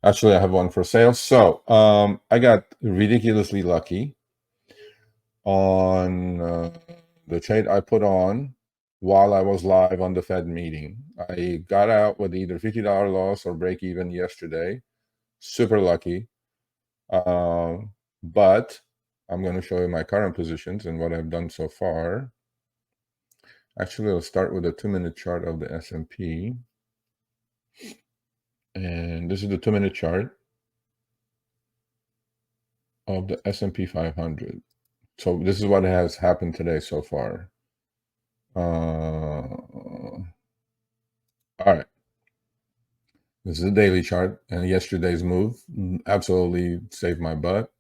Actually, I have one for sale. So I got ridiculously lucky on the trade I put on while I was live on the Fed meeting. I got out with either $50 loss or break even yesterday. Super lucky. But I'm going to show you my current positions and what I've done so far. Actually, I'll start with a 2-minute chart of the S&P. And this is the 2-minute chart of the S&P 500. So this is what has happened today so far. All right. This is a daily chart, and yesterday's move absolutely saved my butt.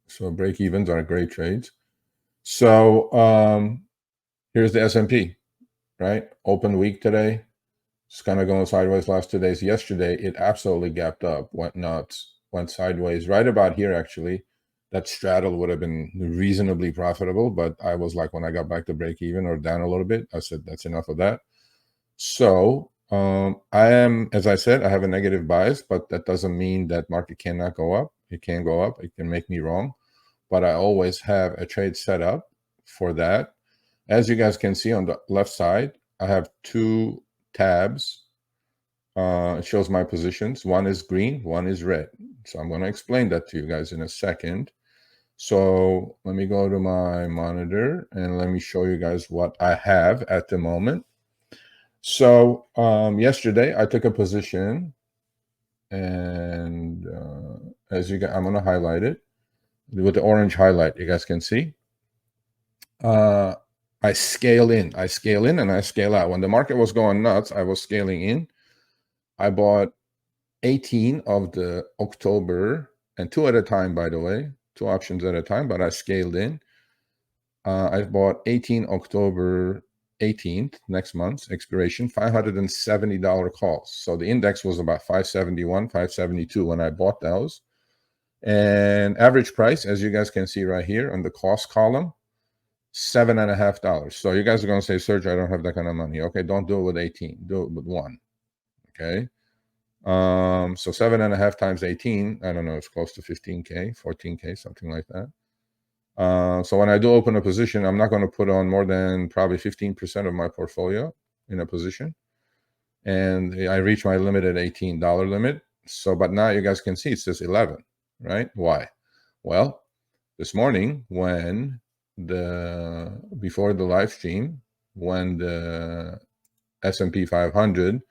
So break evens are great trades. So here's the S&P, right? Open week today. It's kind of going sideways last 2 days. Yesterday, it absolutely gapped up, went nuts, went sideways right about here, actually. That straddle would have been reasonably profitable, but I was like, when I got back to break even or down a little bit, I said, that's enough of that. So I am, as I said, I have a negative bias, but that doesn't mean that market cannot go up. It can go up. It can make me wrong, but I always have a trade set up for that. As you guys can see on the left side, I have two tabs. It shows my positions. One is green, one is red. So I'm going to explain that to you guys in a second. So let me go to my monitor and let me show you guys what I have at the moment. So yesterday I took a position, and as you guys, I'm going to highlight it with the orange highlight. You guys can see. I scale in, and I scale out. When the market was going nuts, I was scaling in. I bought 18 of the October, and 2 at a time, by the way, 2 options at a time, but I scaled in. I bought 18 October 18th, next month's expiration, $570 calls. So the index was about 571, 572 when I bought those. And average price, as you guys can see right here on the cost column, $7.50. So you guys are going to say, Sergio, I don't have that kind of money. Okay, don't do it with 18. Do it with 1. Okay. So 7.5 times 18, I don't know, it's close to 15K, 14K, something like that. So when I do open a position, I'm not going to put on more than probably 15% of my portfolio in a position. And I reach my limit at $18 limit. So, but now you guys can see it says 11, right? Why? Well, this morning when before the live stream, when the S&P 500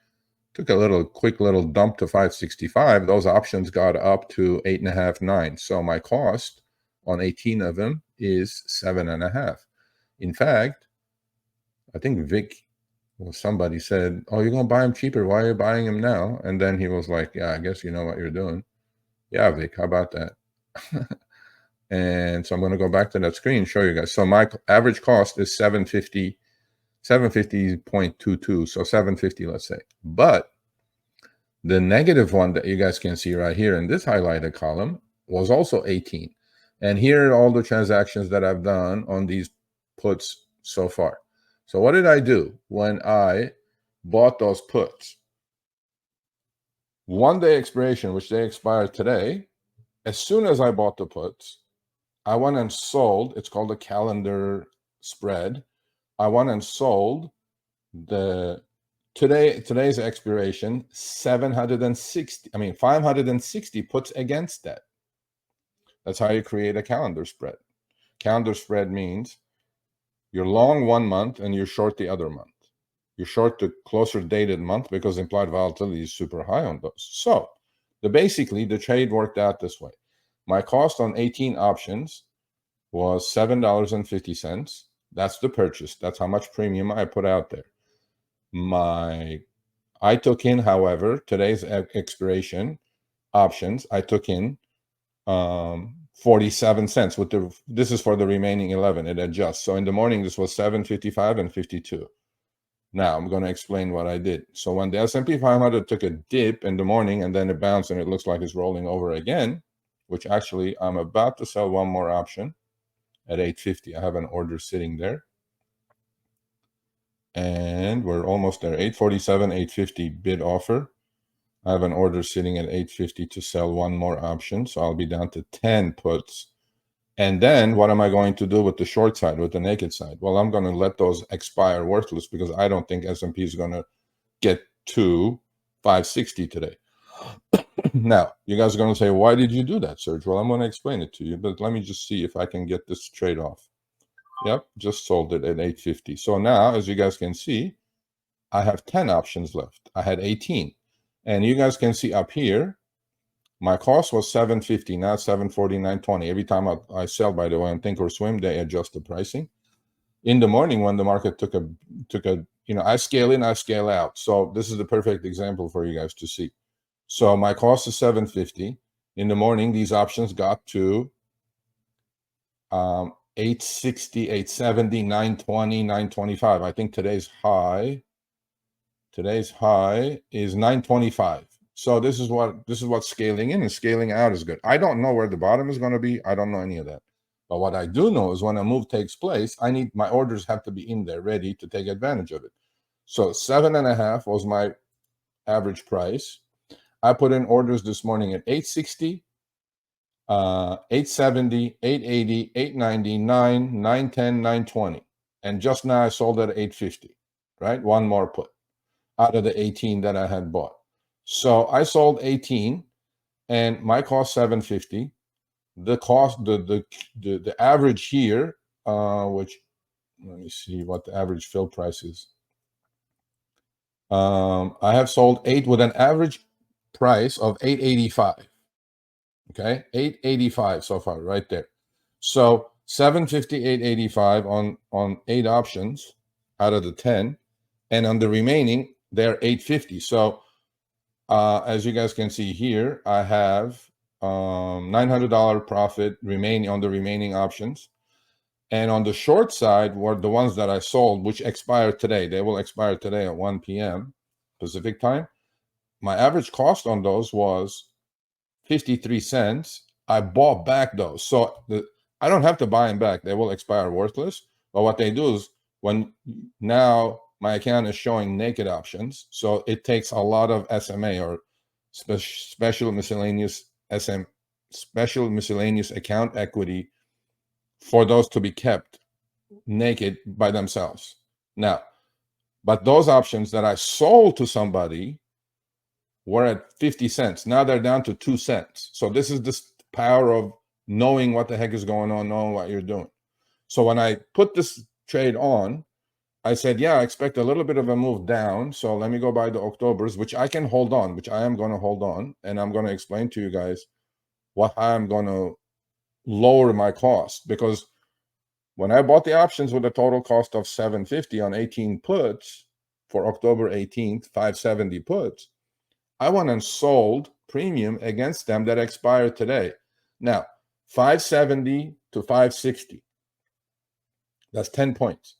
took a quick little dump to 565, those options got up to 8.5, 9. So my cost on 18 of them is 7.5. In fact, I think Vic or somebody said, oh, you're going to buy them cheaper. Why are you buying them now? And then he was like, yeah, I guess you know what you're doing. Yeah, Vic, how about that? And so I'm going to go back to that screen and show you guys. So my average cost is 750, 750.22. So 750, let's say. But the negative one that you guys can see right here in this highlighted column was also 18. And here are all the transactions that I've done on these puts so far. So what did I do when I bought those puts? 1 day expiration, which they expired today. As soon as I bought the puts, I went and sold. It's called a calendar spread. I went and sold the today's expiration 560 puts against that. That's how you create a calendar spread. Calendar spread means you're long 1 month and you're short the other month. You're short the closer dated month because implied volatility is super high on those. So basically the trade worked out this way. My cost on 18 options was $7.50. That's the purchase. That's how much premium I put out there. I took in, however, today's expiration options, I took in 47 cents with this is for the remaining 11. It adjusts. So in the morning, this was 7.55 and 52. Now I'm going to explain what I did. So when the S&P 500 took a dip in the morning and then it bounced and it looks like it's rolling over again, which actually I'm about to sell one more option at 8.50. I have an order sitting there. And we're almost there. 8.47, 8.50 bid offer. I have an order sitting at 850 to sell one more option. So I'll be down to 10 puts. And then what am I going to do with the short side, with the naked side? Well, I'm going to let those expire worthless because I don't think S&P is going to get to 560 today. Now, you guys are going to say, why did you do that, Serge? Well, I'm going to explain it to you, but let me just see if I can get this trade off. Yep, just sold it at 850. So now, as you guys can see, I have 10 options left. I had 18. And you guys can see up here, my cost was 750, not 749.20. Every time I sell, by the way, on Thinkorswim, they adjust the pricing. In the morning, when the market took a, I scale in, I scale out. So this is the perfect example for you guys to see. So my cost is 750. In the morning, these options got to 860, 870, 920, 925. I think today's high is 925. So this is what scaling in and scaling out is good. I don't know where the bottom is going to be. I don't know any of that. But what I do know is when a move takes place, I need my orders have to be in there ready to take advantage of it. So 7.5 was my average price. I put in orders this morning at 860, 870, 880, 890, 910, 920. And just now I sold at 850, right? One more put out of the 18 that I had bought. So I sold 18 and my cost 750. The cost, the average here, which, let me see what the average fill price is. I have sold 8 with an average price of 885. Okay, 885 so far, right there. So 750, 885 on 8 options out of the 10, and on the remaining, they're 850. So as you guys can see here, I have $900 profit remaining on the remaining options. And on the short side were the ones that I sold, which expired today. They will expire today at 1 p.m. Pacific time. My average cost on those was 53 cents. I bought back those. So I don't have to buy them back. They will expire worthless. But what they do is when now my account is showing naked options, so it takes a lot of SMA or special miscellaneous account equity for those to be kept naked by themselves. Now, but those options that I sold to somebody were at 50 cents. Now they're down to 2 cents. So this is the power of knowing what the heck is going on, knowing what you're doing. So when I put this trade on, I said, yeah, I expect a little bit of a move down. So let me go buy the Octobers, which I can hold on, which I am going to hold on. And I'm going to explain to you guys what I'm going to lower my cost. Because when I bought the options with a total cost of 750 on 18 puts for October 18th, 570 puts, I went and sold premium against them that expired today. Now, 570 to 560. That's 10 points.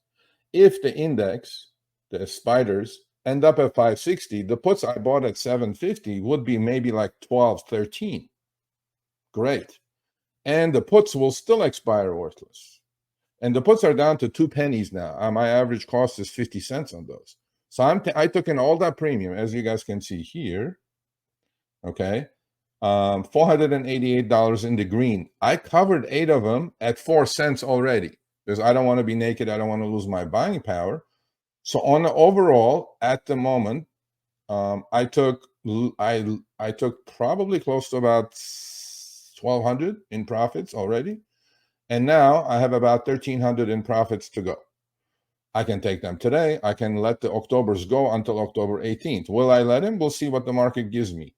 If the index, the spiders, end up at 560, the puts I bought at 750 would be maybe like 12, 13. Great. And the puts will still expire worthless. And the puts are down to 2 pennies now. My average cost is 50 cents on those. So I took in all that premium, as you guys can see here. Okay. $488 in the green. I covered 8 of them at 4 cents already because I don't want to be naked. I don't want to lose my buying power. So on the overall, at the moment, I took probably close to about 1,200 in profits already. And now I have about 1,300 in profits to go. I can take them today. I can let the Octobers go until October 18th. Will I let them? We'll see what the market gives me.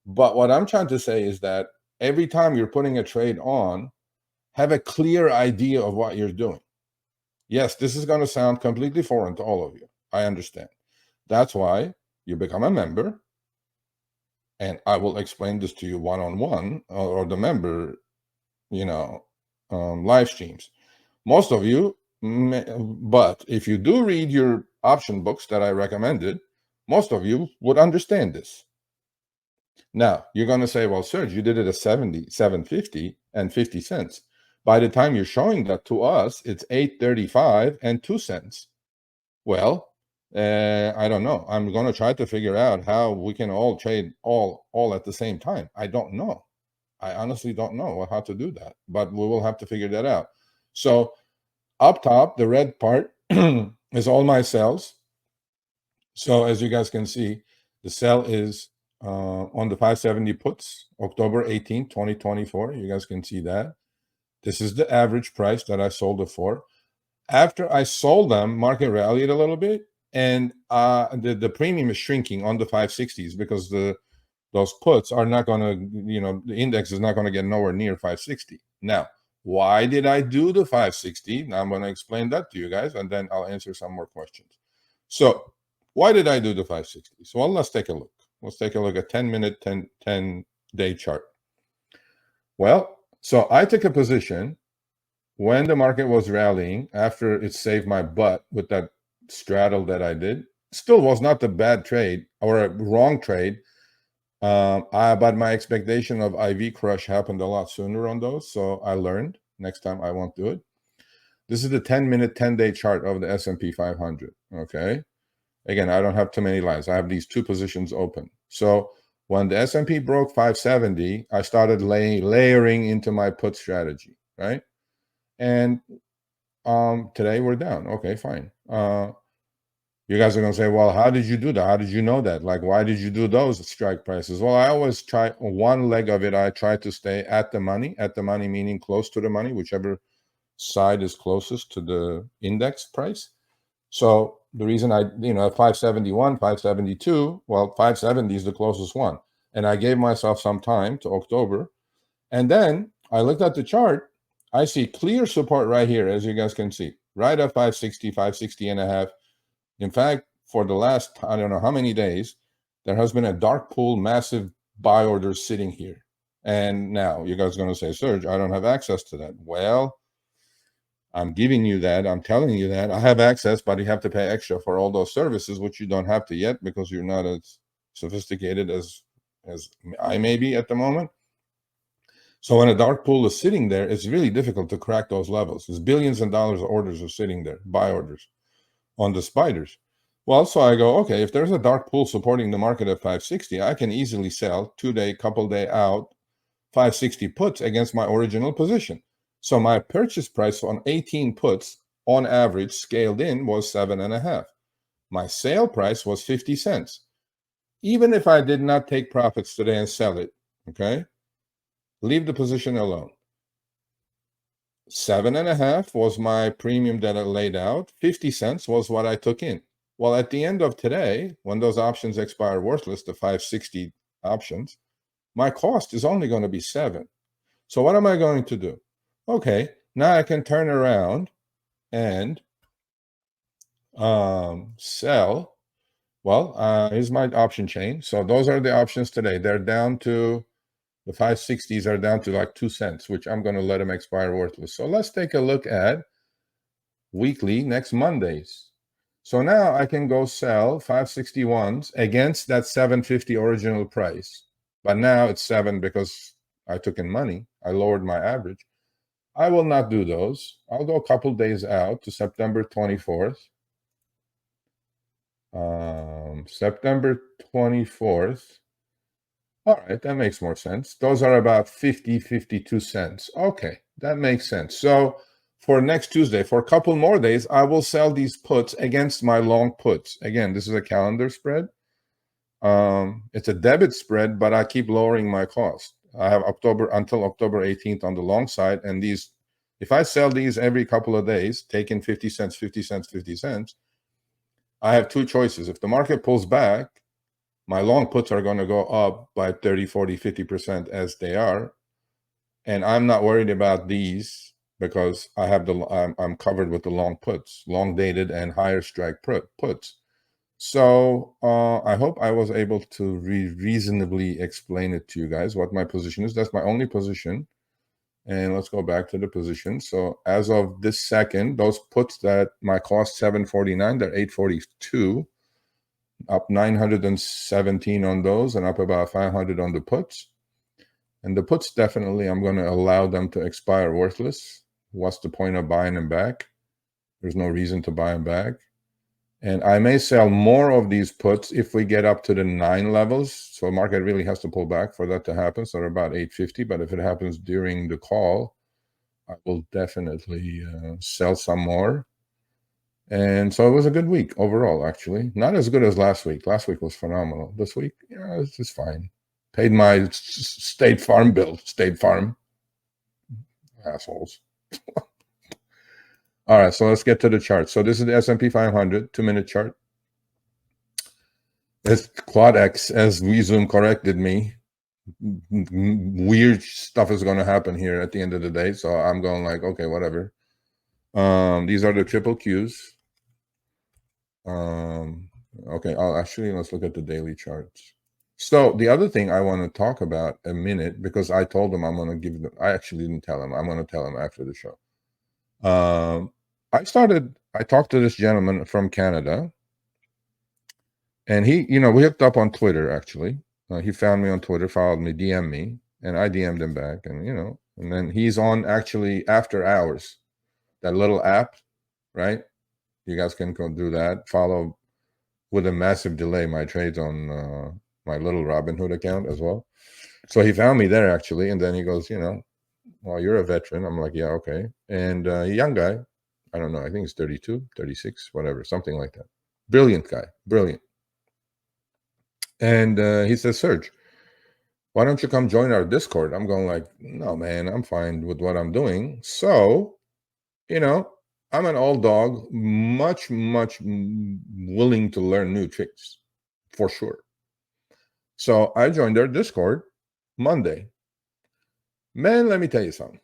But what I'm trying to say is that every time you're putting a trade on, have a clear idea of what you're doing. Yes, this is going to sound completely foreign to all of you. I understand. That's why you become a member. And I will explain this to you one-on-one or the member, live streams. Most of you, but if you do read your option books that I recommended, most of you would understand this. Now, you're going to say, well, Serge, you did it at 750 and 50 cents. By the time you're showing that to us, it's 8.35 and 2 cents. Well, I don't know. I'm going to try to figure out how we can all trade all at the same time. I don't know. I honestly don't know how to do that, but we will have to figure that out. So up top, the red part is all my sells. So as you guys can see, the sell is on the 570 puts, October 18th, 2024. You guys can see that. This is the average price that I sold it for. After I sold them, market rallied a little bit, and the premium is shrinking on the 560s because those puts are not going to, the index is not going to get nowhere near 560. Now, why did I do the 560? Now I'm going to explain that to you guys, and then I'll answer some more questions. So why did I do the 560? So well, let's take a look. Let's take a look at 10-minute, 10-day chart. Well, so I took a position when the market was rallying after it saved my butt with that straddle that I did. Still was not a bad trade or a wrong trade. But my expectation of IV crush happened a lot sooner on those. So I learned next time I won't do it. This is the 10-minute, 10-day chart of the S&P 500. Okay. Again, I don't have too many lines. I have these two positions open. So when the S&P broke 570, I started layering into my put strategy, right? And today we're down. Okay, fine. You guys are going to say, well, how did you do that? How did you know that? Like, why did you do those strike prices? Well, I always try one leg of it. I try to stay at the money meaning close to the money, whichever side is closest to the index price. So the reason at 571, 572, well, 570 is the closest one. And I gave myself some time to October. And then I looked at the chart. I see clear support right here, as you guys can see, right at 560, 560 and a half. In fact, for the last, I don't know how many days, there has been a dark pool, massive buy orders sitting here. And now you guys are going to say, Serge, I don't have access to that. Well, I'm giving you that. I'm telling you that. I have access, but you have to pay extra for all those services, which you don't have to yet because you're not as sophisticated as I may be at the moment. So when a dark pool is sitting there, it's really difficult to crack those levels. There's billions of dollars of orders are sitting there, buy orders on the spiders. Well, so I go, okay, if there's a dark pool supporting the market at 560, I can easily sell 2-day, couple day out 560 puts against my original position. So my purchase price on 18 puts on average scaled in was 7.5. My sale price was 50 cents. Even if I did not take profits today and sell it, okay, leave the position alone. 7.5 was my premium that I laid out. 50 cents was what I took in. Well, at the end of today, when those options expire worthless, the 560 options, my cost is only going to be 7. So what am I going to do? Okay, now I can turn around and sell. Well, here's my option chain. So those are the options today. They're down to, the 560s are down to like 2 cents, which I'm going to let them expire worthless. So let's take a look at weekly next Mondays. So now I can go sell 561s against that 750 original price. But now it's 7 because I took in money. I lowered my average. I will not do those. I'll go a couple days out to September 24th. September 24th. All right, that makes more sense. Those are about 52 cents. Okay, that makes sense. So for next Tuesday, for a couple more days, I will sell these puts against my long puts. Again, this is a calendar spread. It's a debit spread, but I keep lowering my cost. I have until October 18th on the long side. And these, if I sell these every couple of days, taking 50 cents, 50 cents, 50 cents, I have two choices. If the market pulls back, my long puts are going to go up by 30, 40, 50% as they are. And I'm not worried about these because I have I'm covered with the long puts, long dated and higher strike puts. So I hope I was able to reasonably explain it to you guys what my position is. That's my only position. And let's go back to the position. So as of this second, those puts that my cost 749, they're 842, up 917 on those and up about 500 on the puts. And the puts, definitely, I'm going to allow them to expire worthless. What's the point of buying them back? There's no reason to buy them back. And I may sell more of these puts if we get up to the 9 levels. So market really has to pull back for that to happen. So about 850. But if it happens during the call, I will definitely sell some more. And so it was a good week overall, actually. Not as good as last week. Last week was phenomenal. This week, yeah, it's just fine. Paid my State Farm bill. State Farm. Assholes. All right, so let's get to the chart. So this is the S&P 500 2-minute chart. It's Quad X, as Zoom corrected me. Weird stuff is going to happen here at the end of the day. So I'm going like, okay, whatever. These are the triple Qs. Okay, let's look at the daily charts. So the other thing I want to talk about a minute, because I told him I'm going to give them, I actually didn't tell him. I'm going to tell him after the show. I talked to this gentleman from Canada, and he, we hooked up on Twitter, actually. He found me on Twitter, followed me, DM'd me, and I DM'd him back, and, and then he's on actually After Hours, that little app, right? You guys can go do that. Follow with a massive delay my trades on my little Robinhood account as well. So he found me there, actually, and then he goes, well, you're a veteran. I'm like, yeah, okay. And a young guy, I don't know, I think he's 32, 36, whatever, something like that. Brilliant guy, brilliant. And he says, Serge, why don't you come join our Discord? I'm going like, no, man, I'm fine with what I'm doing. So, I'm an old dog, much willing to learn new tricks, for sure. So I joined their Discord Monday. Man, let me tell you something.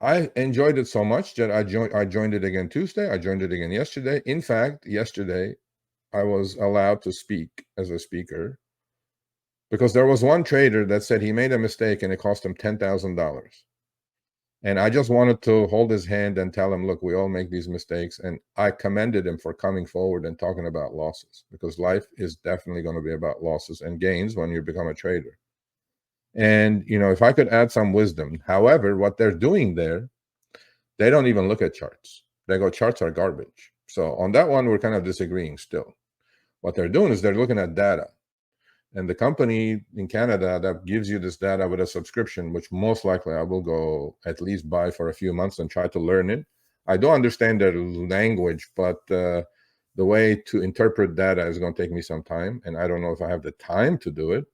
I enjoyed it so much that I joined it again Tuesday. I joined it again yesterday. In fact, yesterday I was allowed to speak as a speaker because there was one trader that said he made a mistake and it cost him $10,000. And I just wanted to hold his hand and tell him, look, we all make these mistakes. And I commended him for coming forward and talking about losses, because life is definitely going to be about losses and gains when you become a trader. And, if I could add some wisdom, however, what they're doing there, they don't even look at charts. They go, charts are garbage. So on that one, we're kind of disagreeing still. What they're doing is they're looking at data. And the company in Canada that gives you this data with a subscription, which most likely I will go at least buy for a few months and try to learn it. I don't understand their language, but the way to interpret data is going to take me some time. And I don't know if I have the time to do it,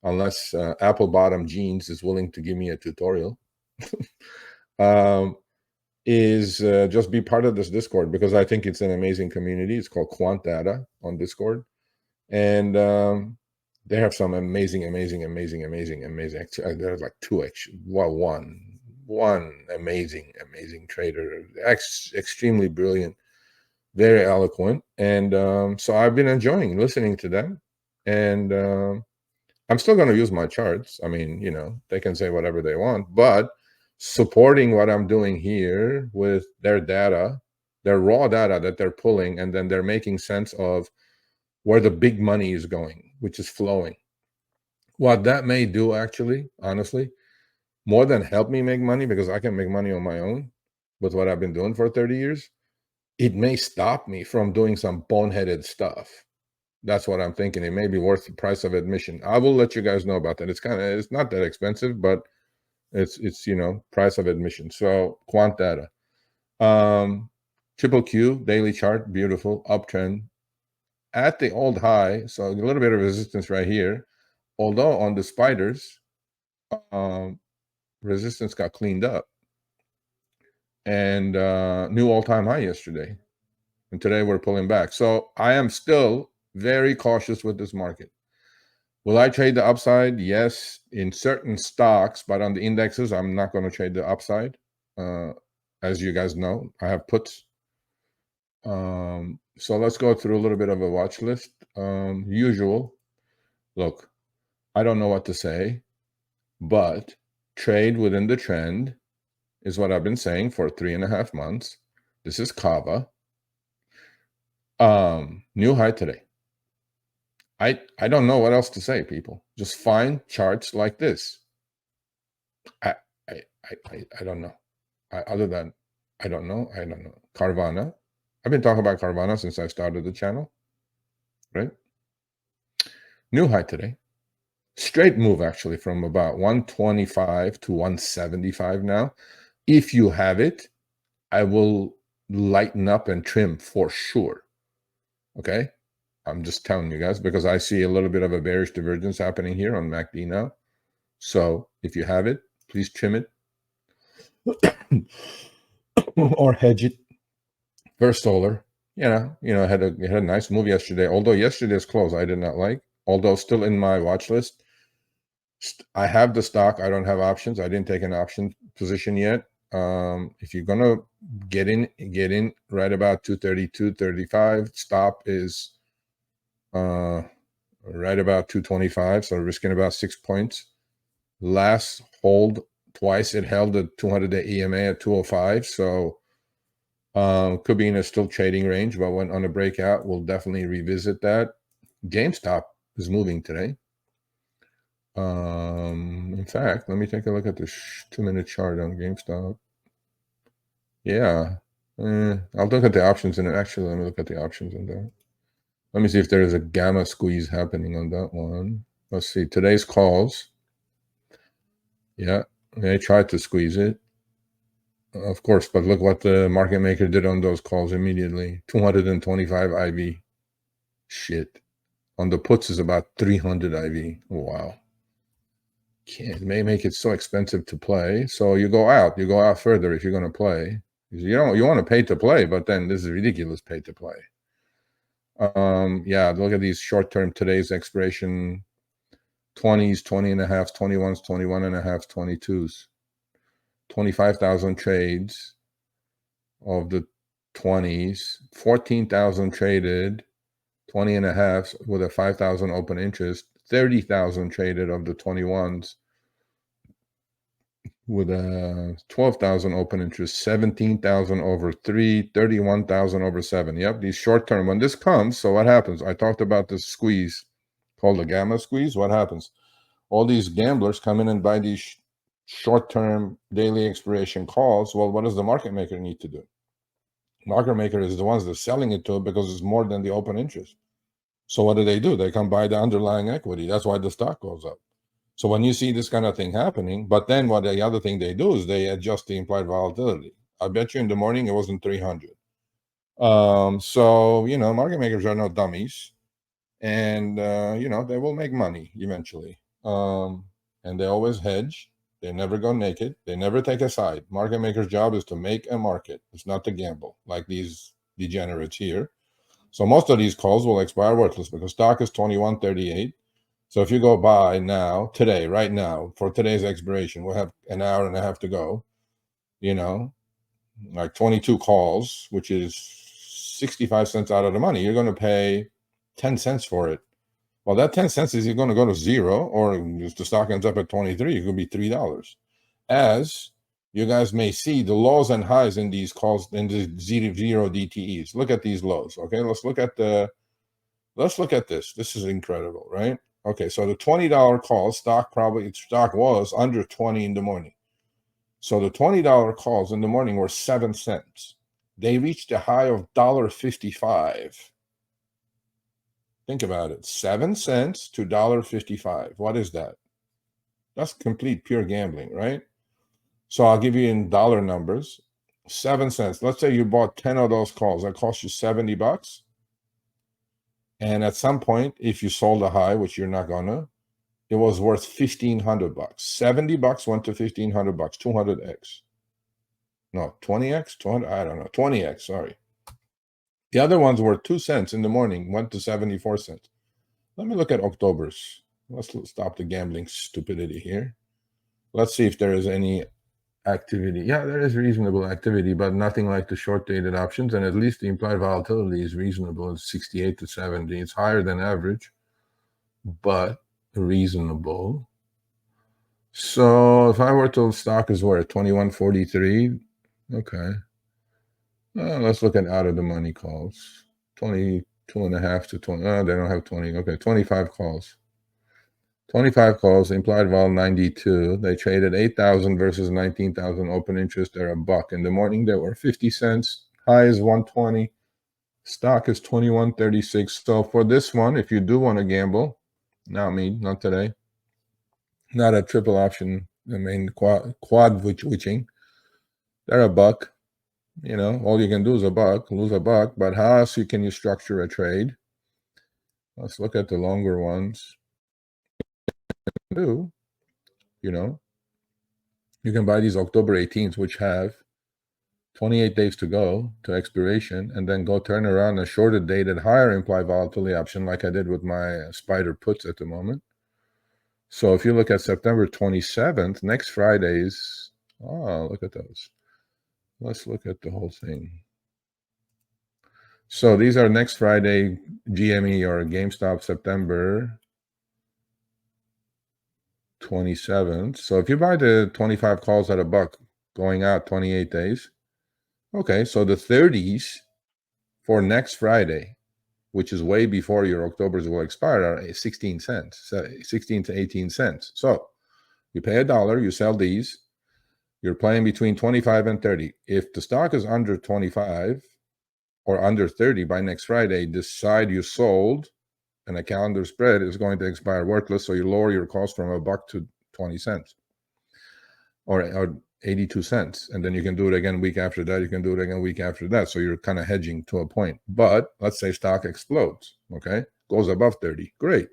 unless Apple Bottom Jeans is willing to give me a tutorial. Is just be part of this Discord, because I think it's an amazing community. It's called Quant Data on Discord. And they have some amazing. There's like one amazing trader, extremely brilliant, very eloquent. And so I've been enjoying listening to them. And I'm still going to use my charts. I mean, they can say whatever they want, but supporting what I'm doing here with their data, their raw data that they're pulling, and then they're making sense of where the big money is going, which is flowing. What that may do, actually, honestly, more than help me make money, because I can make money on my own with what I've been doing for 30 years, it may stop me from doing some boneheaded stuff. That's what I'm thinking. It may be worth the price of admission. I will let you guys know about that. It's not that expensive, but it's price of admission. So Quant Data, triple Q daily chart, beautiful uptrend at the old high. So a little bit of resistance right here. Although on the spiders, resistance got cleaned up, and new all-time high yesterday. And today we're pulling back. So I am still very cautious with this market. Will I trade the upside? Yes, in certain stocks, but on the indexes, I'm not going to trade the upside. As you guys know, I have puts. So let's go through a little bit of a watch list. Usual. Look, I don't know what to say, but trade within the trend is what I've been saying for 3.5 months. This is Kava. New high today. I don't know what else to say, people. Just find charts like this. I don't know. I don't know. Carvana. I've been talking about Carvana since I started the channel, right? New high today. Straight move, actually, from about 125 to 175 now. If you have it, I will lighten up and trim for sure. Okay? I'm just telling you guys because I see a little bit of a bearish divergence happening here on MACD now. So if you have it, please trim it or hedge it. First Solar, had a nice move yesterday. Although yesterday's close I did not like. Although still in my watch list. I have the stock. I don't have options. I didn't take an option position yet. If you're gonna get in right about 232, 35. Stop is right about 225. So risking about 6 points. Last hold twice it held the 200-day EMA at 205. So could be in a still trading range, but when on a breakout, we'll definitely revisit that. GameStop is moving today. In fact, let me take a look at the 2-minute chart on GameStop. Yeah, I'll look at the options in it. Actually, let me look at the options in that. Let me see if there is a gamma squeeze happening on that one. Let's see today's calls. Yeah, they tried to squeeze it, of course, but look what the market maker did on those calls immediately. 225 IV. Shit. On the puts is about 300 IV. Wow. It may make it so expensive to play. So you go out further if you're going to play. You want to pay to play, but then this is ridiculous pay to play. Yeah, look at these short-term today's expiration 20s, 20 and a half, 21s, 21 and a half, 22s. 25,000 trades of the 20s, 14,000 traded, 20 and a half with a 5,000 open interest, 30,000 traded of the 21s with a 12,000 open interest, 17,000 over 3, 31,000 over 7. Yep, these short term. When this comes, so what happens? I talked about this squeeze called the gamma squeeze. What happens? All these gamblers come in and buy these short term daily expiration calls. Well, what does the market maker need to do? Market maker is the ones that's selling it to because it's more than the open interest. So what do? They come buy the underlying equity. That's why the stock goes up. So when you see this kind of thing happening, but then what the other thing they do is they adjust the implied volatility. I bet you in the morning it wasn't 300. So, market makers are no dummies. And, they will make money eventually. And they always hedge. They never go naked. They never take a side. Market maker's job is to make a market. It's not to gamble like these degenerates here. So most of these calls will expire worthless because stock is 21.38. So if you go buy now, today, right now, for today's expiration, we'll have an hour and a half to go, like 22 calls, which is 65 cents out of the money. You're going to pay 10 cents for it. Well, that 10 cents is going to go to zero, or if the stock ends up at 23, it could be $3. As you guys may see, the lows and highs in these calls, in the zero DTEs. Look at these lows. Okay, let's look at this. This is incredible, right? Okay, so the $20 call, stock was under 20 in the morning. So the $20 calls in the morning were 7 cents. They reached a high of $1.55. Think about it. 7 cents to $1.55. What is that? That's complete pure gambling, right? So I'll give you in dollar numbers. 7 cents. Let's say you bought 10 of those calls. That cost you $70. And at some point, if you sold a high, which you're not gonna, it was worth $1,500. $70 went to $1,500. 200x. No, 20x, 200. I don't know. 20x. Sorry. The other ones were 2 cents in the morning, went to 74 cents. Let me look at October's. Let's stop the gambling stupidity here. Let's see if there is any activity. Yeah, there is reasonable activity, but nothing like the short-dated options, and at least the implied volatility is reasonable. It's 68 to 70. It's higher than average, but reasonable. So if I were to, stock is where, 21.43. Okay. Let's look at out of the money calls. 22 and a half to 20. They don't have 20. Okay, 25 calls. 25 calls, implied vol 92. They traded 8,000 versus 19,000 open interest. They're $1. In the morning, they were 50 cents. High is 120. Stock is 21.36. So for this one, if you do want to gamble, not me, not today, not a triple option, I mean quad witching, they're a buck. You know, all you can do is a buck, lose a buck. But how else can you structure a trade? Let's look at the longer ones. You know, you can buy these October 18th, which have 28 days to go to expiration, and then go turn around a shorter dated higher implied volatility option like I did with my spider puts at the moment. So if you look at September 27th, next Friday's, oh, look at those. Let's look at the whole thing. So these are next Friday GME or GameStop September 27th. So if you buy the 25 calls at a buck going out 28 days, okay, so the 30s for next Friday, which is way before your October's will expire, are 16 cents, 16 to 18 cents. So you pay $1, you sell these, you're playing between 25 and 30. If the stock is under 25 or under 30 by next Friday, this side you sold and a calendar spread is going to expire worthless, so you lower your cost from a buck to 20 cents or 82 cents. And then you can do it again week after that. You can do it again week after that. So you're kind of hedging to a point. But let's say stock explodes, okay? Goes above 30. Great.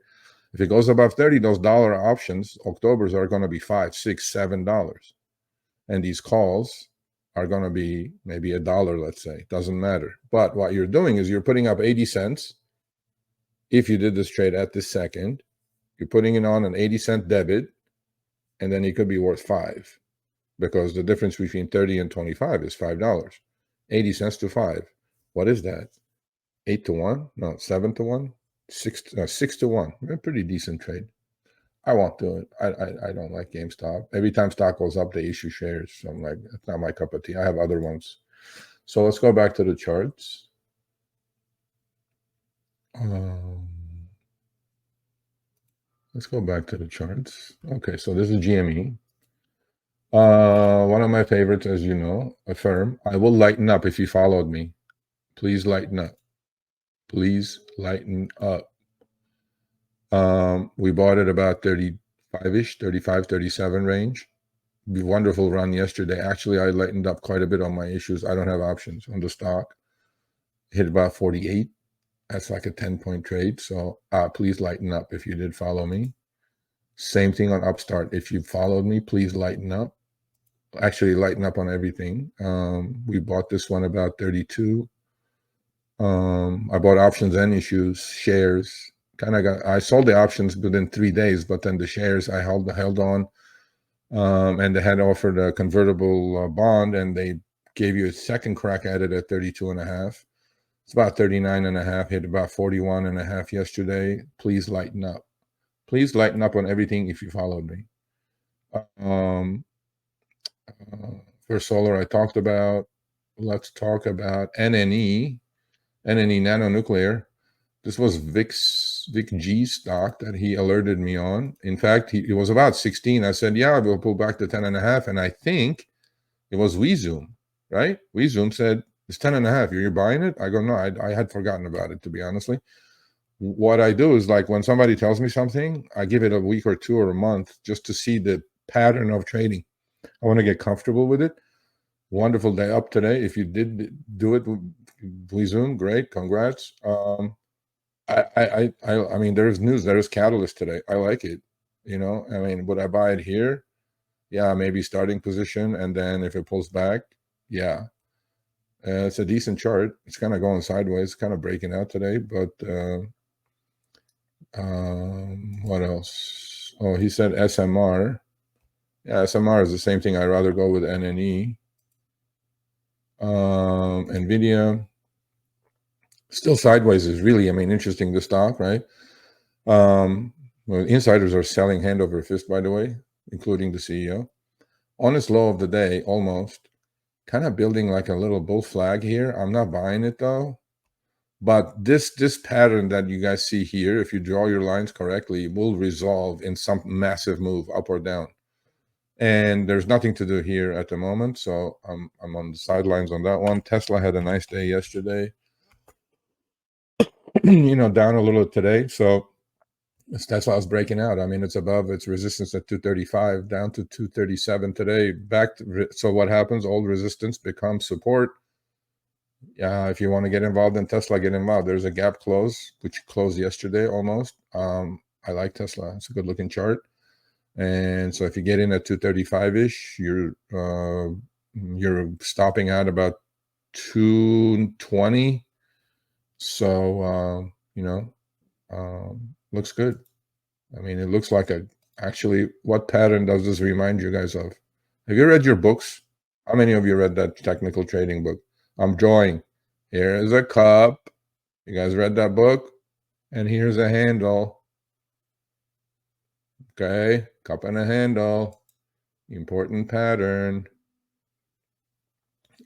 If it goes above 30, those dollar options, October's are going to be $5, $6, $7. And these calls are going to be maybe $1, let's say. Doesn't matter. But what you're doing is you're putting up 80 cents. If you did this trade at this second, you're putting it on an 80-cent debit, and then it could be worth $5. Because the difference between 30 and 25 is $5. 80 cents to 5. What is that? 8 to 1? No, 7 to 1? 6 to 1. A pretty decent trade. I won't do it. I don't like GameStop. Every time stock goes up, they issue shares. So I'm like, it's not my cup of tea. I have other ones. So let's go back to the charts. Let's go back to the charts. Okay, so this is GME. One of my favorites, as you know, Affirm. I will lighten up if you followed me. Please lighten up. Please lighten up. We bought it about 35-ish, 35, 37 range. Wonderful run yesterday. Actually, I lightened up quite a bit on my issues. I don't have options on the stock. Hit about 48. That's like a 10-point trade. So please lighten up if you did follow me. Same thing on Upstart. If you followed me, please lighten up. Actually, lighten up on everything. We bought this one about 32. I bought options and issues, shares. I sold the options within 3 days, but then the shares I held on. And they had offered a convertible bond, and they gave you a second crack at it at 32.5. It's about 39.5. Hit about 41.5 yesterday. Please lighten up. Please lighten up on everything if you followed me. For solar, I talked about. Let's talk about NNE Nanonuclear. This was Vic G stock that he alerted me on. In fact, it was about 16. I said, yeah, we'll pull back to 10.5. And I think it was WeZoom, right? WeZoom said, it's 10.5. You're buying it? I go, no, I had forgotten about it, to be honestly. What I do is, like, when somebody tells me something, I give it a week or two or a month just to see the pattern of trading. I want to get comfortable with it. Wonderful day up today. If you did do it, WeZoom, great, congrats. I mean, there's news, there's catalyst today. I like it. You know, I mean, would I buy it here? Yeah, maybe starting position, and then if it pulls back, yeah. It's a decent chart. It's kind of going sideways, kind of breaking out today, but what else? Oh, he said SMR. Yeah, SMR is the same thing. I'd rather go with NNE. NVIDIA. Still sideways is really, I mean, interesting, the stock, right? Well, insiders are selling hand over fist, by the way, including the CEO. Honest low of the day, almost. Kind of building like a little bull flag here. I'm not buying it, though. But this pattern that you guys see here, if you draw your lines correctly, will resolve in some massive move up or down. And there's nothing to do here at the moment, so I'm on the sidelines on that one. Tesla had a nice day yesterday. Down a little today. So Tesla is breaking out. I mean, it's above its resistance at 235, down to 237 today. So what happens? Old resistance becomes support. Yeah, if you want to get involved in Tesla, get involved. There's a gap close, which closed yesterday almost. I like Tesla. It's a good looking chart. And so if you get in at 235-ish, you're stopping out about 220. So looks good. I mean, it looks like actually, what pattern does this remind you guys of? Have you read your books? How many of you read that technical trading book? I'm drawing. Here is a cup. You guys read that book? And here's a handle. Okay, cup and a handle. Important pattern.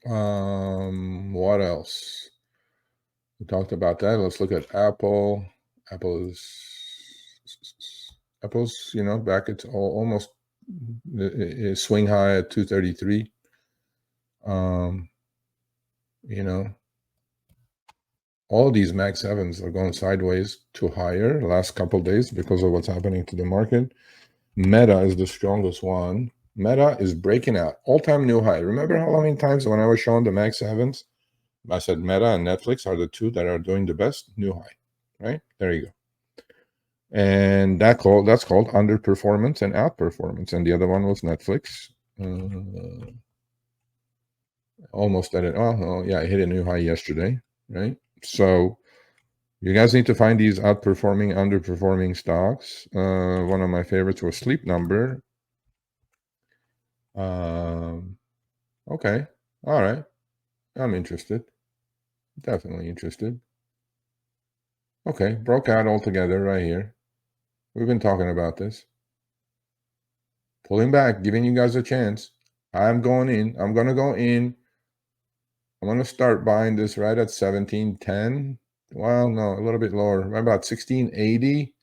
What else? We talked about that. Let's look at Apple. Apple's, back at almost swing high at 233. All these Mag 7s are going sideways to higher the last couple days because of what's happening to the market. Meta is the strongest one. Meta is breaking out all-time new high. Remember how many times when I was showing the Mag 7s, I said Meta and Netflix are the two that are doing the best, new high, right? There you go. And that's called underperformance and outperformance. And the other one was Netflix. Almost at it. Oh, yeah, it hit a new high yesterday, right? So you guys need to find these outperforming, underperforming stocks. One of my favorites was Sleep Number. Okay. All right. I'm interested. Definitely interested. Okay. Broke out altogether right here. We've been talking about this. Pulling back, giving you guys a chance. I'm going in. I'm going to go in. I'm going to start buying this right at 1710. Well, no, a little bit lower. Right about 1680.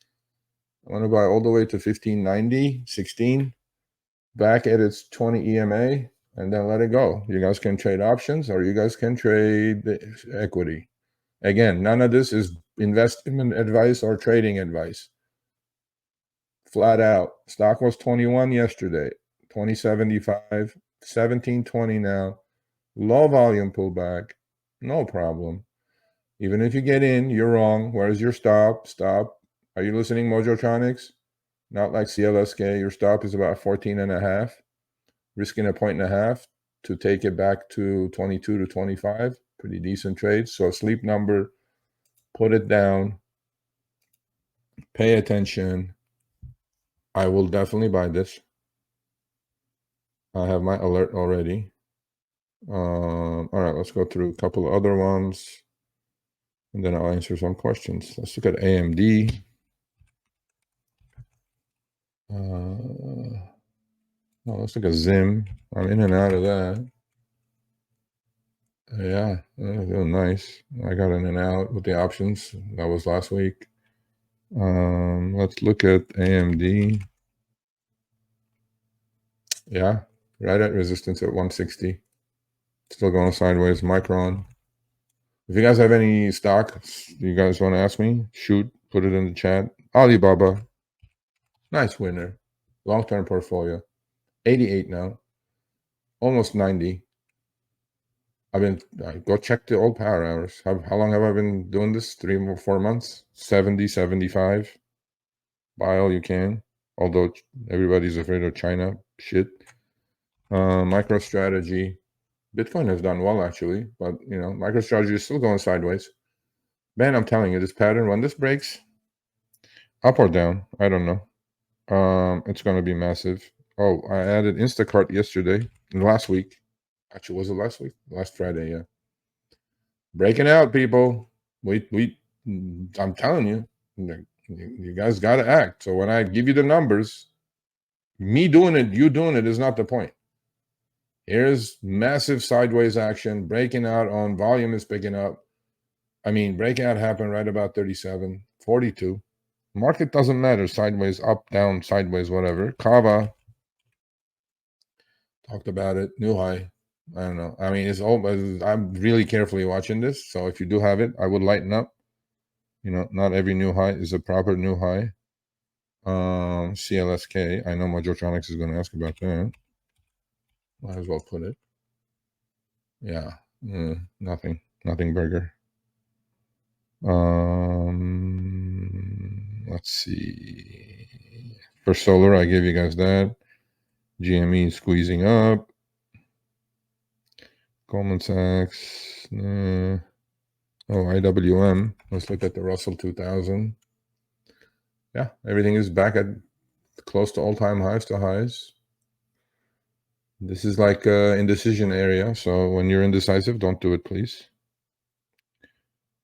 I want to buy all the way to 1590, 16. Back at its 20 EMA, and then let it go. You guys can trade options or you guys can trade the equity. Again, none of this is investment advice or trading advice. Flat out. Stock was 21 yesterday, 2075, 1720 now. Low volume pullback, no problem. Even if you get in, you're wrong. Where's your stop? Stop. Are you listening, Mojotronics? Not like CLSK. Your stop is about 14.5. Risking 1.5 to take it back to 22 to 25. Pretty decent trade. So Sleep Number, put it down. Pay attention. I will definitely buy this. I have my alert already. All right, let's go through a couple of other ones, and then I'll answer some questions. Let's look at AMD. Let's look at Zim. I'm in and out of that. Yeah, doing nice. I got in and out with the options. That was last week. Let's look at AMD. Yeah, right at resistance at 160. Still going sideways. Micron. If you guys have any stock you guys want to ask me, shoot, put it in the chat. Alibaba. Nice winner. Long-term portfolio. 88 now. Almost 90. Go check the old power hours. How long have I been doing this? 3 or 4 months? 70, 75. Buy all you can. Although everybody's afraid of China shit. MicroStrategy. Bitcoin has done well actually, but MicroStrategy is still going sideways. Man, I'm telling you, this pattern, when this breaks, up or down, I don't know. It's going to be massive. Oh, I added Instacart yesterday, last week. Actually, was it last week? Last Friday, yeah. Breaking out, people. I'm telling you, you guys got to act. So when I give you the numbers, me doing it, you doing it is not the point. Here's massive sideways action, breaking out on volume is picking up. I mean, breakout happened right about 37, 42. Market doesn't matter, sideways, up, down, sideways, whatever. Kava, Talked about it. New high. I don't know. I mean, it's all. I'm really carefully watching this. So if you do have it, I would lighten up. You know, not every new high is a proper new high. CLSK. I know Mojotronics is going to ask about that. Might as well put it. Yeah. Nothing. Nothing burger. Let's see. For solar, I gave you guys that. GME is squeezing up. Goldman Sachs. Oh, IWM. Let's look at the Russell 2000. Yeah, everything is back at close to all-time highs to highs. This is like indecision area. So when you're indecisive, don't do it, please.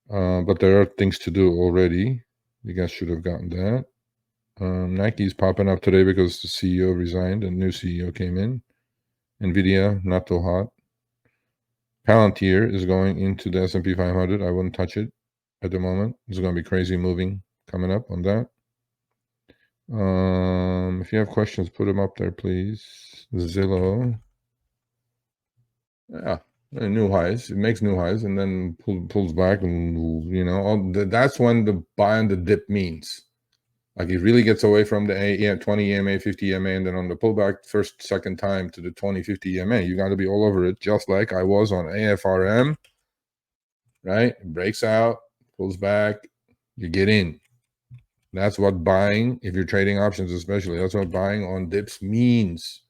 But there are things to do already. You guys should have gotten that. Nike's popping up today because the CEO resigned and new CEO came in. NVIDIA, not too hot. Palantir is going into the S&P 500. I wouldn't touch it at the moment. There's going to be crazy moving coming up on that. If you have questions, put them up there, please. Zillow. Yeah, new highs. It makes new highs and then pulls back, and you know that's when the buy on the dip means. Like it really gets away from the 20 EMA, 50 EMA, and then on the pullback, second time to the 20, 50 EMA, you got to be all over it, just like I was on AFRM, right? It breaks out, pulls back, you get in. That's what buying, if you're trading options especially, that's what buying on dips means.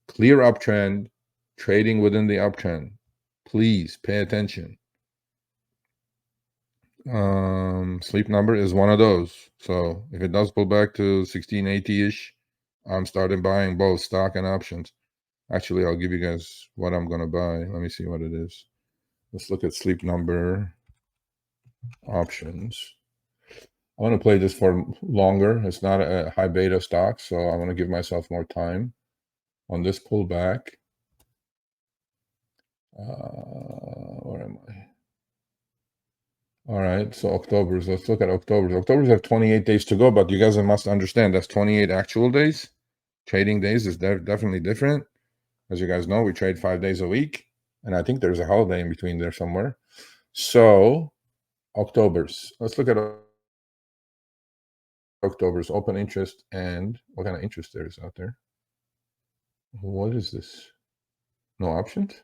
Clear uptrend, trading within the uptrend. Please pay attention. Sleep number is one of those. So if it does pull back to 1680-ish, I'm starting buying both stock and options. Actually, I'll give you guys what I'm going to buy. Let me see what it is. Let's look at sleep number options. I want to play this for longer. It's not a high beta stock, so I want to give myself more time on this pullback. Where am I? All right, so October's. Let's look at October's. October's have 28 days to go, but you guys must understand that's 28 actual days. Trading days is definitely different. As you guys know, we trade 5 days a week, and I think there's a holiday in between there somewhere. So October's. Let's look at October's open interest and what kind of interest there is out there. What is this? No options?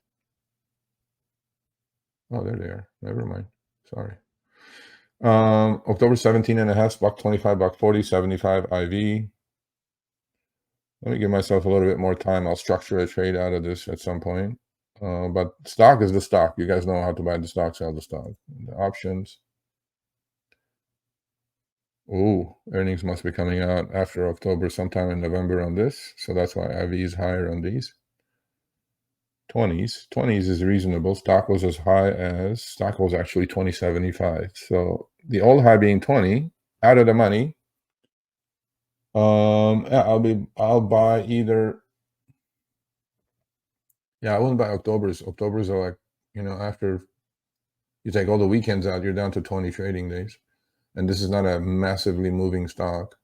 Oh, there they are. Never mind. Sorry. October 17 and a half, buck 25, buck 40, 75 IV. Let me give myself a little bit more time. I'll structure a trade out of this at some point. But stock is the stock. You guys know how to buy the stock, sell the stock. The options. Ooh, earnings must be coming out after October, sometime in November on this. So that's why IV is higher on these. 20s. 20s is reasonable. Stock was as high as, stock was actually 2075. So the old high being 20, out of the money. Yeah, I'll buy either. Yeah, I wouldn't buy October's. October's are like, you know, after you take all the weekends out, you're down to 20 trading days. And this is not a massively moving stock.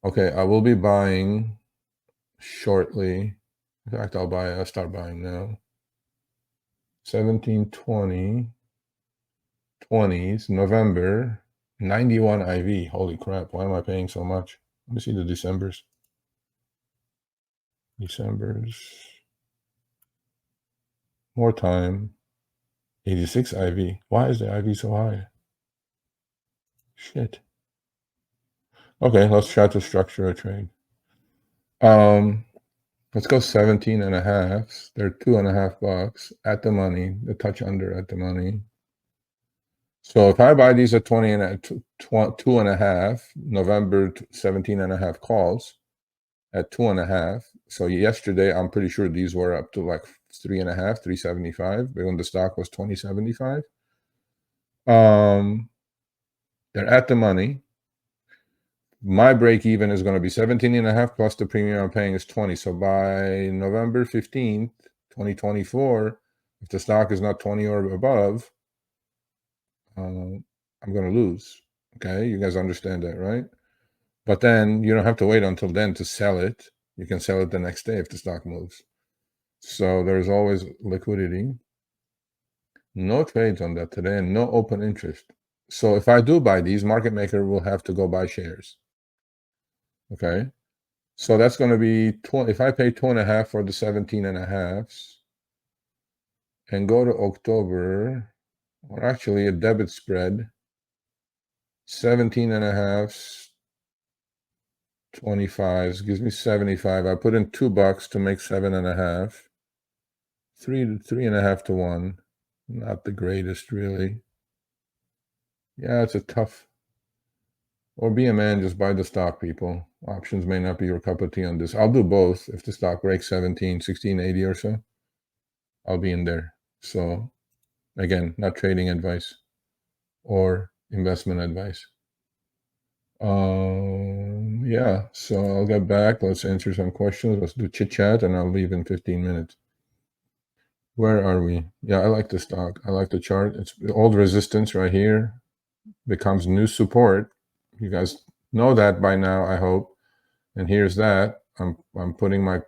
Okay, I will be buying shortly. In fact, I'll start buying now. 1720, 20s, November, 91 IV. Holy crap, why am I paying so much? Let me see the Decembers. More time. 86 IV. Why is the IV so high? Shit. Okay, let's try to structure a trade. Let's go 17 and a half. They're $2.50 at the money, a touch under at the money. So if I buy these at 20 and 2.5, November 17 and a half calls at 2.5. So yesterday, I'm pretty sure these were up to like 3.5, 375, when the stock was 2075. They're at the money. My break even is going to be 17 and a half plus the premium I'm paying is 20. So by November 15th, 2024, if the stock is not 20 or above, I'm going to lose. Okay, you guys understand that, right? But then you don't have to wait until then to sell it. You can sell it the next day if the stock moves. So there's always liquidity. No trades on that today and no open interest. So if I do buy these, market maker will have to go buy shares. Okay. So that's going to be 20. If I pay 2.5 for the 17.5s and go to October, or actually a debit spread, 17.5s, 25s gives me 75. I put in $2 to make 7.5. 3.5 to 1. Not the greatest, really. Yeah, it's a tough. Or be a man, just buy the stock, people. Options may not be your cup of tea on this. I'll do both. If the stock breaks 17, 1680 or so, I'll be in there. So again, not trading advice or investment advice. Yeah, so I'll get back. Let's answer some questions. Let's do chit chat and I'll leave in 15 minutes. Where are we? Yeah, I like the stock. I like the chart. It's old resistance right here. Becomes new support. You guys know that by now, I hope. And here's that. I'm putting my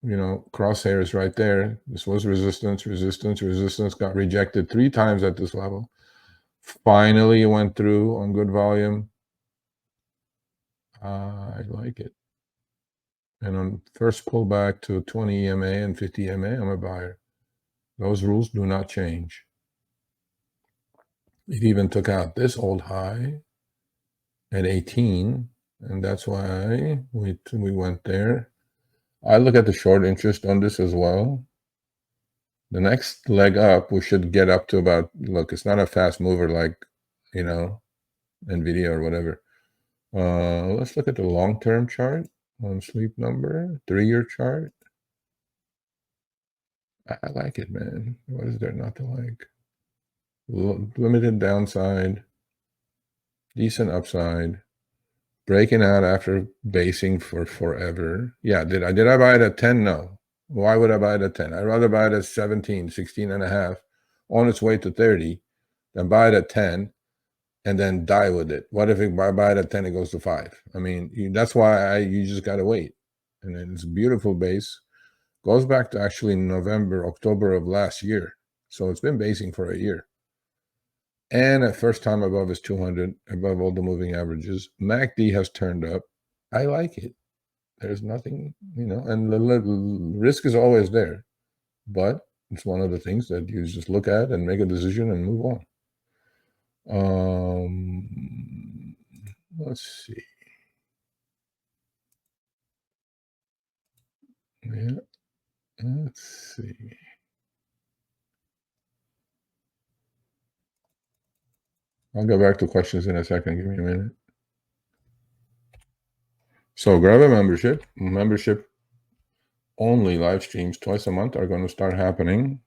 crosshairs right there. This was resistance, resistance, resistance. Got rejected 3 times at this level. Finally, it went through on good volume. I like it. And on first pullback to 20 EMA and 50 EMA, I'm a buyer. Those rules do not change. It even took out this old high at 18, and that's why we went there. I look at the short interest on this as well. The next leg up, we should get up to about, look, it's not a fast mover like, NVIDIA or whatever. Let's look at the long-term chart on Sleep Number, 3-year chart. I like it, man. What is there not to like? Limited downside, decent upside, breaking out after basing for forever. Yeah, did I buy it at 10? No. Why would I buy it at 10? I'd rather buy it at 17, 16 and a half on its way to 30 than buy it at 10 and then die with it. What if I buy it at 10, it goes to 5? I mean, that's why you just got to wait. And then it's a beautiful base. Goes back to actually November, October of last year. So it's been basing for a year. And at first time above is 200, above all the moving averages. MACD has turned up. I like it. There's nothing, and the risk is always there. But it's one of the things that you just look at and make a decision and move on. Let's see. Yeah, let's see. I'll go back to questions in a second. Give me a minute. So grab a membership. Membership only live streams twice a month are going to start happening.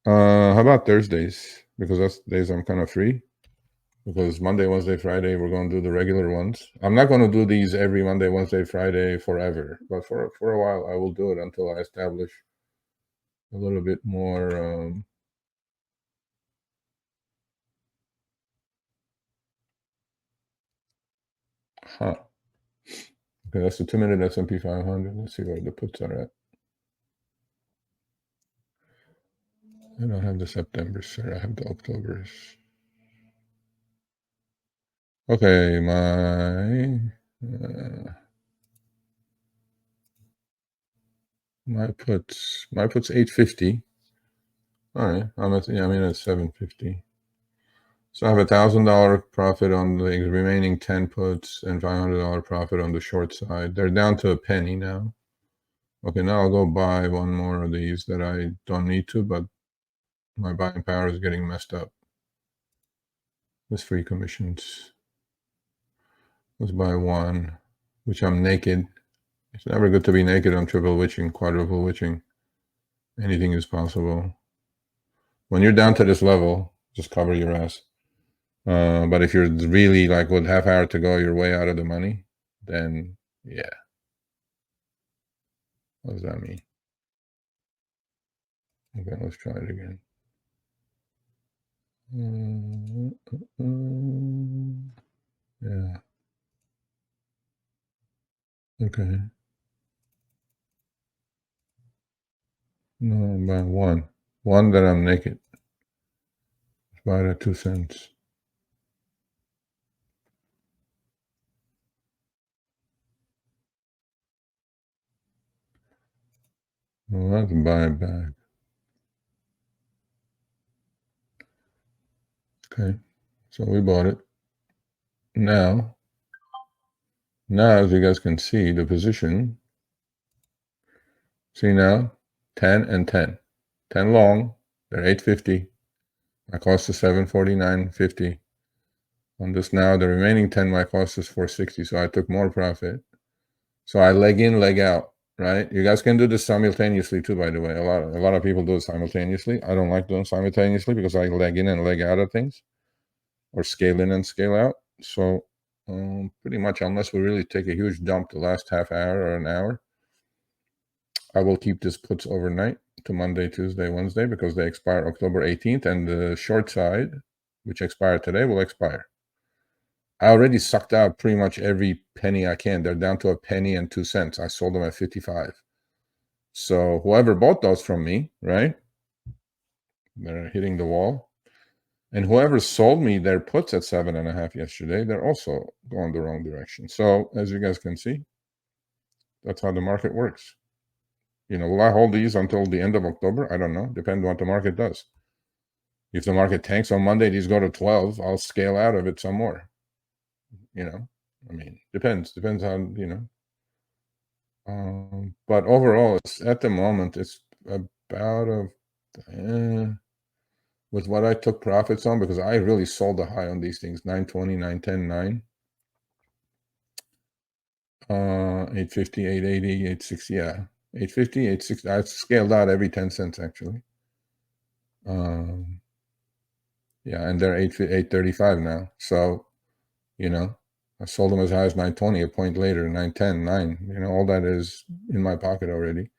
How about Thursdays? Because that's the days I'm kind of free. Because Monday, Wednesday, Friday, we're going to do the regular ones. I'm not going to do these every Monday, Wednesday, Friday forever. But for a while, I will do it until I establish a little bit more. Okay, that's the 2-minute S&P 500. Let's see where the puts are at. I don't have the September, sir. I have the Octobers. Okay, my puts 850. All right, I'm at at 750. So I have $1,000 profit on the remaining 10 puts and $500 profit on the short side. They're down to a penny now. Okay, now I'll go buy one more of these that I don't need to, but my buying power is getting messed up. With free commissions. Let's buy one, which I'm naked. It's never good to be naked on triple witching, quadruple witching. Anything is possible. When you're down to this level, just cover your ass. But if you're really like with half hour to go, you're way out of the money, then yeah. What does that mean? Okay, let's try it again. Yeah. Okay. No, by one. One that I'm naked. About at 2 cents. Well, that's a buyback. Okay. So we bought it. Now, as you guys can see, the position, see now, 10 and 10. 10 long, they're 850. My cost is 749.50. On this now, the remaining 10, my cost is 460, so I took more profit. So I leg in, leg out, right? You guys can do this simultaneously too, by the way. A lot of people do it simultaneously. I don't like doing simultaneously because I leg in and leg out of things, or scale in and scale out. So pretty much, unless we really take a huge dump the last half hour or an hour, I will keep this puts overnight to Monday, Tuesday, Wednesday, because they expire October 18th, and the short side, which expired today, will expire. I already sucked out pretty much every penny I can. They're down to a penny and 2 cents. I sold them at 55. So whoever bought those from me, right? They're hitting the wall. And whoever sold me their puts at 7.5 yesterday, they're also going the wrong direction. So as you guys can see, that's how the market works. Will I hold these until the end of October? I don't know. Depends on what the market does. If the market tanks on Monday, these go to 12, I'll scale out of it some more. Depends on, but overall, at the moment, it's about with what I took profits on, because I really sold the high on these things, 920, 910, 9. 850, 880, 860, yeah. 850, 860. I've scaled out every 10 cents, actually. Yeah, and they're 835 now. So, I sold them as high as 920, a point later, 910, 9. All that is in my pocket already.